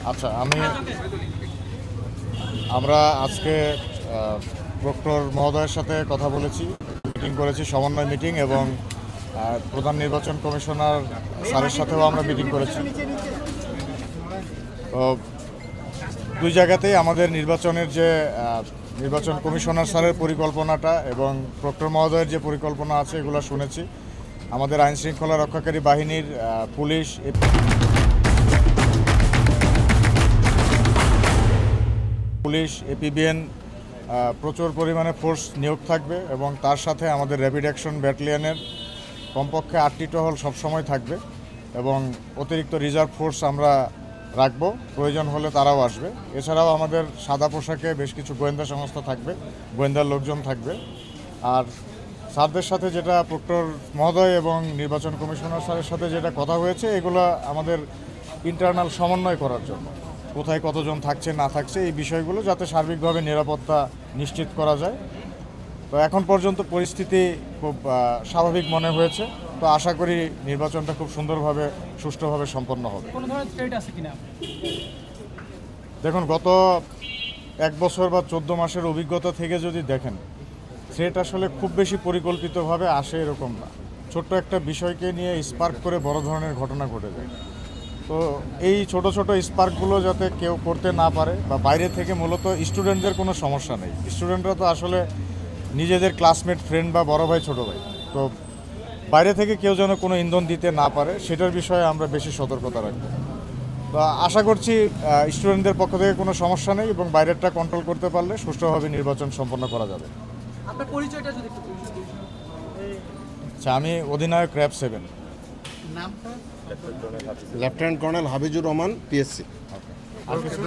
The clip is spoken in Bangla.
আচ্ছা, আমরা আজকে প্রক্টর মহোদয়ের সাথে কথা বলেছি, মিটিং করেছি, সমন্বয় মিটিং, এবং প্রধান নির্বাচন কমিশনার স্যারের সাথেও আমরা মিটিং করেছি। তো দুই জায়গাতেই আমাদের নির্বাচনের যে নির্বাচন কমিশনার স্যারের পরিকল্পনাটা এবং প্রক্টর মহোদয়ের যে পরিকল্পনা আছে এগুলো শুনেছি। আমাদের আইন শৃঙ্খলা রক্ষাকারী বাহিনীর পুলিশ এপিবিএন প্রচুর পরিমাণে ফোর্স নিয়োগ থাকবে, এবং তার সাথে আমাদের র্যাপিড অ্যাকশন ব্যাটালিয়নের কমপক্ষে 8টি টহল সবসময় থাকবে, এবং অতিরিক্ত রিজার্ভ ফোর্স আমরা রাখবো, প্রয়োজন হলে তারাও আসবে। এছাড়াও আমাদের সাদা পোশাকে বেশ কিছু গোয়েন্দা সংস্থা থাকবে, গোয়েন্দার লোকজন থাকবে। আর স্যারদের সাথে যেটা প্রক্টর মহোদয় এবং নির্বাচন কমিশনার স্যারের সাথে যেটা কথা হয়েছে, এগুলো আমাদের ইন্টারনাল সমন্বয় করার জন্য, কোথায় কতজন থাকছে না থাকছে এই বিষয়গুলো যাতে সার্বিকভাবে নিরাপত্তা নিশ্চিত করা যায়। তো এখন পর্যন্ত পরিস্থিতি খুব স্বাভাবিক মনে হয়েছে। তো আশা করি নির্বাচনটা খুব সুন্দরভাবে সুষ্ঠুভাবে সম্পন্ন হবে। দেখুন, গত 1 বছর বা 14 মাসের অভিজ্ঞতা থেকে যদি দেখেন, থ্রেট আসলে খুব বেশি পরিকল্পিতভাবে আসে এরকম না। ছোট্ট একটা বিষয়কে নিয়ে স্পার্ক করে বড় ধরনের ঘটনা ঘটে যায়। তো এই ছোট ছোট স্পার্কগুলো যাতে কেউ করতে না পারে, বা বাইরে থেকে, মূলত স্টুডেন্টদের কোনো সমস্যা নেই। স্টুডেন্টরা তো আসলে নিজেদের ক্লাসমেট, ফ্রেন্ড বা বড় ভাই ছোট ভাই, তো বাইরে থেকে কেউ যেন কোনো ইন্ধন দিতে না পারে সেটার বিষয়ে আমরা বেশি সতর্কতা রাখব। তো আশা করছি স্টুডেন্টদের পক্ষ থেকে কোনো সমস্যা নেই, এবং বাইরেরটা কন্ট্রোল করতে পারলে সুষ্ঠুভাবে নির্বাচন সম্পন্ন করা যাবে। আচ্ছা, আমি অধিনায়ক RAB 7। Lieutenant colonel Hafizur Rahman, P S C. আর কিছু